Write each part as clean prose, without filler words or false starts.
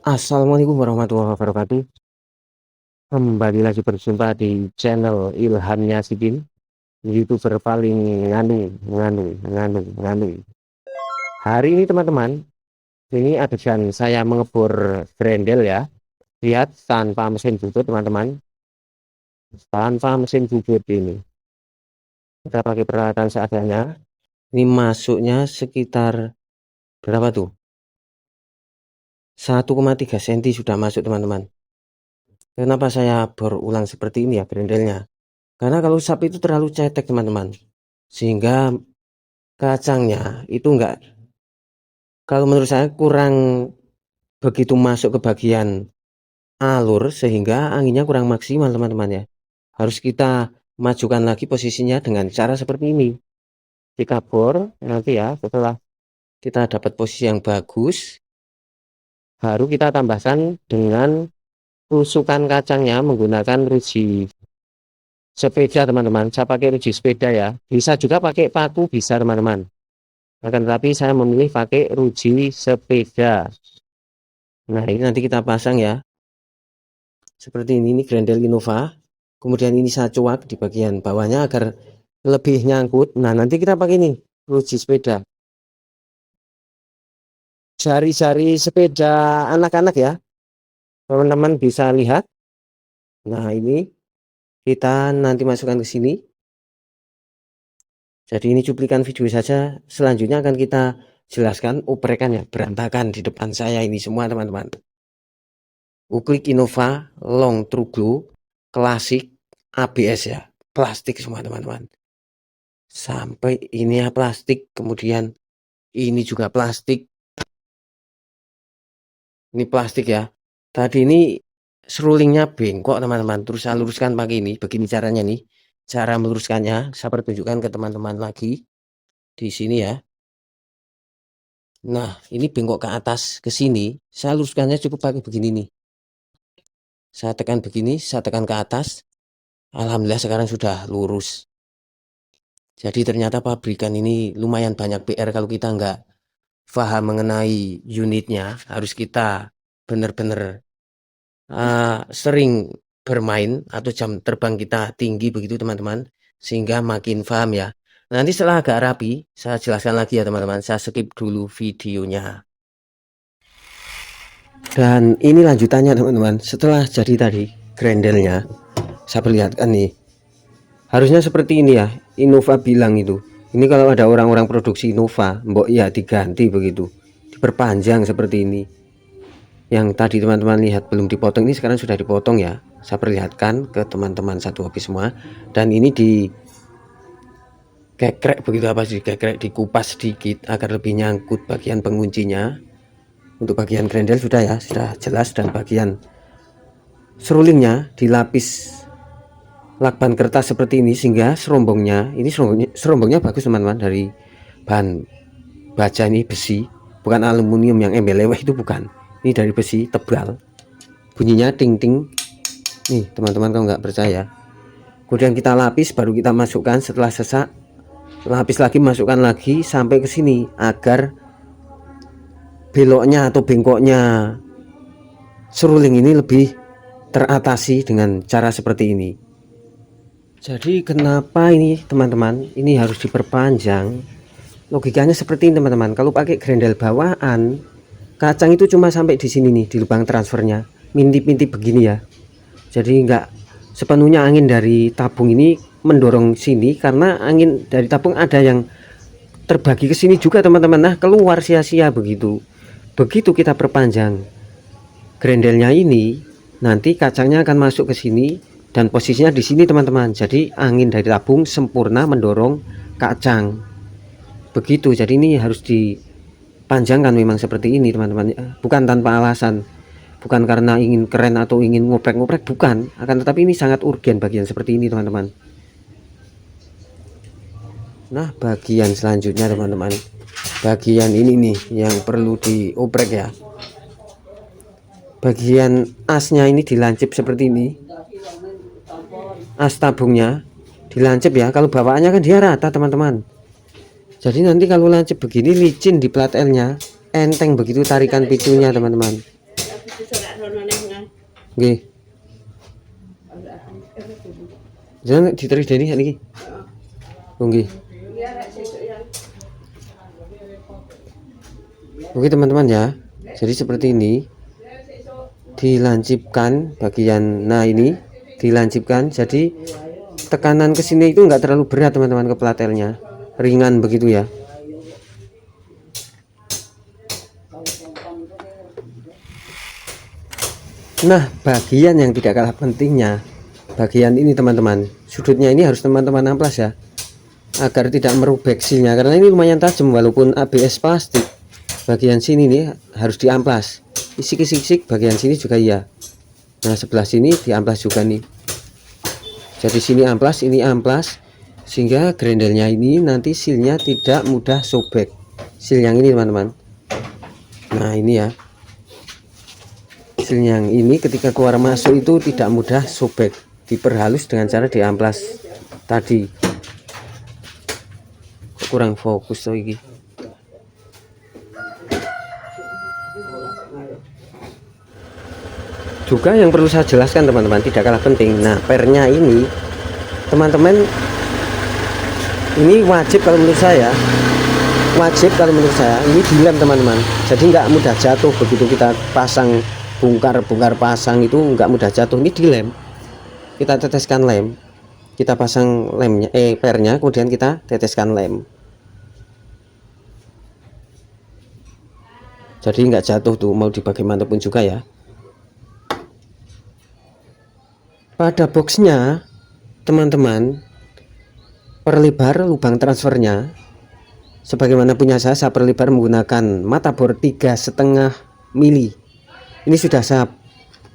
Assalamualaikum warahmatullahi wabarakatuh. Kembali lagi berjumpa di channel Ilham Yasidin, YouTuber paling nganu. Hari ini teman-teman, ini adegan saya mengebor grendel ya. Lihat tanpa mesin bubut teman-teman, tanpa mesin bubut ini. Kita pakai peralatan seadanya. Ini masuknya sekitar berapa tuh? 1,3 cm sudah masuk teman-teman. Kenapa saya bor ulang seperti ini ya grendelnya? Karena kalau sap itu terlalu cetek teman-teman, sehingga kacangnya itu enggak, kalau menurut saya kurang begitu masuk ke bagian alur, sehingga anginnya kurang maksimal teman-teman ya. Harus kita majukan lagi posisinya dengan cara seperti ini. Kita bor nanti ya, setelah kita dapat posisi yang bagus, baru kita tambahkan dengan tusukan kacangnya menggunakan ruji sepeda teman-teman. Saya pakai ruji sepeda ya, bisa juga pakai paku, bisa teman-teman. Akan tetapi saya memilih pakai ruji sepeda. Nah ini nanti kita pasang ya, seperti ini grendel Innova. Kemudian ini saya cuak di bagian bawahnya agar lebih nyangkut. Nah nanti kita pakai ini ruji sepeda, jari-jari sepeda anak-anak ya, teman-teman bisa lihat. Nah ini kita nanti masukkan ke sini. Jadi ini cuplikan video saja, selanjutnya akan kita jelaskan oprekannya. Berantakan di depan saya ini semua teman-teman. Uklik Innova Long True Glow klasik ABS ya, plastik semua teman-teman. Sampai ini ya plastik, kemudian ini juga plastik. Ini plastik ya. Tadi ini serulingnya bengkok teman-teman, terus saya luruskan pakai ini. Begini caranya nih, cara meluruskannya saya pertunjukkan ke teman-teman lagi di sini ya. Nah ini bengkok ke atas ke sini, saya luruskannya cukup pakai begini nih. Saya tekan begini, saya tekan ke atas. Alhamdulillah sekarang sudah lurus. Jadi ternyata pabrikan ini lumayan banyak PR kalau kita nggak paham mengenai unitnya. Harus kita benar-benar sering bermain atau jam terbang kita tinggi begitu teman-teman, sehingga makin paham ya. Nanti setelah agak rapi saya jelaskan lagi ya teman-teman. Saya skip dulu videonya. Dan ini lanjutannya teman-teman. Setelah jadi tadi grendelnya, saya perlihatkan nih. Harusnya seperti ini ya, Innova bilang itu. Ini kalau ada orang-orang produksi Innova, mbok ya diganti begitu, diperpanjang seperti ini. Yang tadi teman-teman lihat belum dipotong, ini sekarang sudah dipotong ya. Saya perlihatkan ke teman-teman satu hobi semua. Dan ini di kekrek begitu, apa sih kekrek, dikupas sedikit agar lebih nyangkut bagian penguncinya. Untuk bagian grendel sudah ya, sudah jelas. Dan bagian serulingnya dilapis lakban kertas seperti ini, sehingga serombongnya ini serombongnya bagus teman-teman, dari bahan baja ini besi, bukan aluminium yang embel-leweh itu, bukan. Ini dari besi tebal, bunyinya ting ting nih teman-teman kalau nggak percaya. Kemudian kita lapis, baru kita masukkan. Setelah sesak, lapis lagi, masukkan lagi sampai ke sini agar beloknya atau bengkoknya seruling ini lebih teratasi dengan cara seperti ini. Jadi kenapa ini teman-teman ini harus diperpanjang? Logikanya seperti ini teman-teman. Kalau pakai grendel bawaan, kacang itu cuma sampai di sini nih, di lubang transfernya, mintip-mintip begini ya. Jadi enggak sepenuhnya angin dari tabung ini mendorong sini, karena angin dari tabung ada yang terbagi ke sini juga teman-teman. Nah keluar sia-sia begitu. Begitu kita perpanjang grendelnya ini, nanti kacangnya akan masuk ke sini dan posisinya di sini teman-teman. Jadi angin dari tabung sempurna mendorong kacang begitu. Jadi ini harus dipanjangkan memang seperti ini teman-teman, bukan tanpa alasan, bukan karena ingin keren atau ingin ngoprek-ngoprek, bukan, akan tetapi ini sangat urgen bagian seperti ini teman-teman. Nah bagian selanjutnya teman-teman, bagian ini nih yang perlu dioprek ya. Bagian asnya ini dilancip seperti ini, as tabungnya dilancip ya. Kalau bawaannya kan dia rata teman-teman. Jadi nanti kalau lancip begini licin di plat L nya, enteng begitu tarikan picunya teman-teman. Nggih. Jangan diterus dari niki. Oh, nggih. Oke teman-teman ya. Jadi seperti ini. Dilancipkan bagian, nah ini dilancipkan, jadi tekanan ke sini itu enggak terlalu berat teman-teman, ke platelnya ringan begitu ya. Nah bagian yang tidak kalah pentingnya bagian ini teman-teman, sudutnya ini harus teman-teman amplas ya, agar tidak merubek silnya, karena ini lumayan tajam walaupun ABS plastik. Bagian sini nih harus diamplas, isik-isik bagian sini juga iya. Nah sebelah sini diamplas juga nih, jadi sini amplas, ini amplas, sehingga grendelnya ini nanti silnya tidak mudah sobek, sil yang ini teman-teman. Nah ini ya, sil yang ini ketika keluar masuk itu tidak mudah sobek, diperhalus dengan cara diamplas tadi. Kurang fokus tuh ini. Juga yang perlu saya jelaskan teman-teman, tidak kalah penting, nah pernya ini teman-teman, ini wajib kalau menurut saya, ini dilem teman-teman, jadi nggak mudah jatuh. Begitu kita pasang bongkar pasang itu nggak mudah jatuh, ini dilem, kita teteskan lem, kita pasang lemnya, pernya, kemudian kita teteskan lem, jadi nggak jatuh tuh, mau dibagaimanapun juga ya. Pada boxnya teman-teman, perlebar lubang transfernya sebagaimana punya saya perlebar menggunakan mata bor 3,5 mili. Ini sudah saya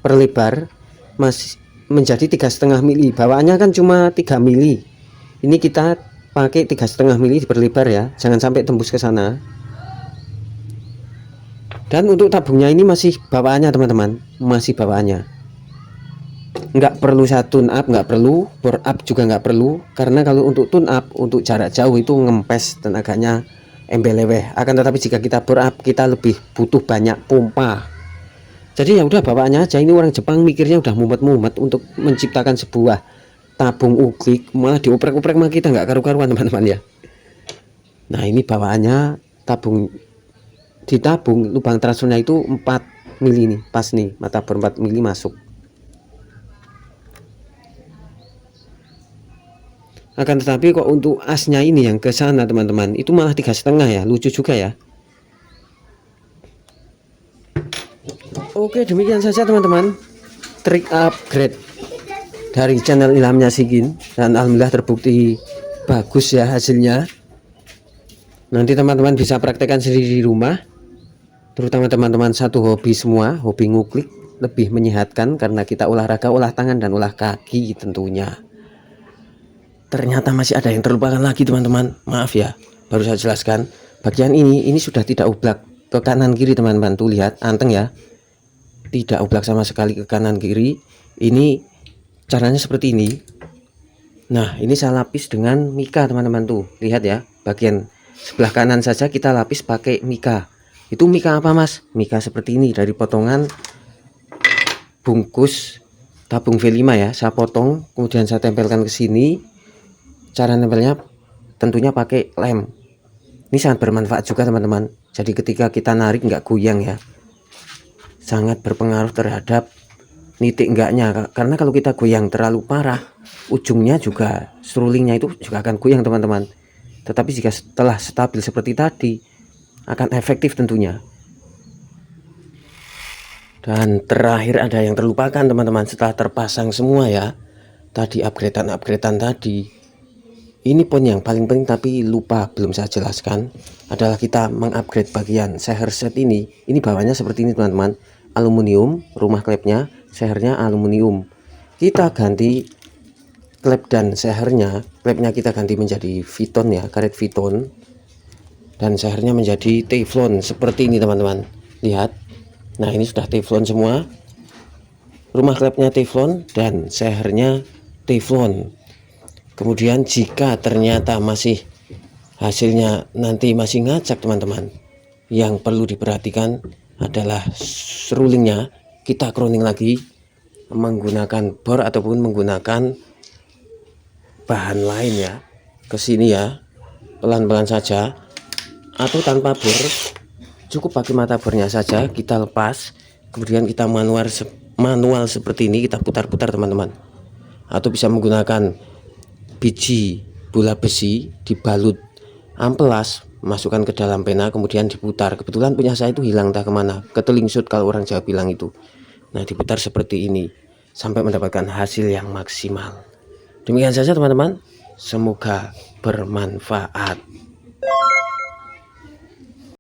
perlebar masih menjadi 3,5 mili, bawaannya kan cuma 3 mili, ini kita pakai 3,5 mili diperlebar ya, jangan sampai tembus ke sana. Dan untuk tabungnya ini masih bawaannya teman-teman, masih bawaannya, nggak perlu saya tune up, nggak perlu bore up juga nggak perlu, karena kalau untuk tune up untuk jarak jauh itu ngempes tenaganya embeleweh. Akan tetapi jika kita bore up kita lebih butuh banyak pompa, jadi ya udah bawaannya aja. Ini orang Jepang mikirnya udah mumet-mumet untuk menciptakan sebuah tabung uklik, malah dioprek-oprek sama kita nggak karu-karuan teman-teman ya. Nah ini bawaannya tabung, ditabung lubang transfernya itu 4 mili nih, pas nih mata bor 4 mili masuk. Akan tetapi kok untuk asnya ini yang ke sana teman-teman itu malah 3,5 ya, lucu juga ya. Oke demikian saja teman-teman trik upgrade dari channel Ilhamnya Sigin, dan alhamdulillah terbukti bagus ya hasilnya. Nanti teman-teman bisa praktekkan sendiri di rumah, terutama teman-teman satu hobi semua, hobi nguklik, lebih menyehatkan karena kita olahraga, olah tangan dan olah kaki tentunya. Ternyata masih ada yang terlupakan lagi teman-teman, maaf ya, baru saya jelaskan bagian ini sudah tidak oblak ke kanan kiri teman-teman. Tuh lihat anteng ya, tidak oblak sama sekali ke kanan kiri. Ini caranya seperti ini. Nah ini saya lapis dengan mika teman-teman, tuh lihat ya, bagian sebelah kanan saja kita lapis pakai mika. Itu mika apa mas? Mika seperti ini dari potongan bungkus tabung V5 ya, saya potong kemudian saya tempelkan ke sini. Cara nempelnya tentunya pakai lem. Ini sangat bermanfaat juga teman-teman, jadi ketika kita narik nggak goyang ya, sangat berpengaruh terhadap nitik enggaknya, karena kalau kita goyang terlalu parah ujungnya juga strulingnya itu juga akan goyang teman-teman. Tetapi jika setelah stabil seperti tadi akan efektif tentunya. Dan terakhir ada yang terlupakan teman-teman, setelah terpasang semua ya tadi, upgradean tadi, ini pun yang paling penting tapi lupa belum saya jelaskan adalah kita mengupgrade bagian seher set ini. Ini bawahnya seperti ini teman-teman, aluminium, rumah klepnya, sehernya aluminium. Kita ganti klep dan sehernya, klepnya kita ganti menjadi Viton ya, karet Viton, dan sehernya menjadi Teflon seperti ini teman-teman. Lihat, nah ini sudah Teflon semua, rumah klepnya Teflon dan sehernya Teflon. Kemudian jika ternyata masih hasilnya nanti masih ngacak teman-teman, yang perlu diperhatikan adalah serulingnya, kita crowning lagi menggunakan bor ataupun menggunakan bahan lain ya, ke sini ya, pelan-pelan saja atau tanpa bor, cukup pakai mata bornya saja kita lepas, kemudian kita manual seperti ini, kita putar-putar teman-teman, atau bisa menggunakan biji bola besi dibalut amplas, masukkan ke dalam pena kemudian diputar. Kebetulan punya saya itu hilang entah kemana, ketelingsut kalau orang Jawa bilang itu. Nah, diputar seperti ini sampai mendapatkan hasil yang maksimal. Demikian saja teman-teman, semoga bermanfaat.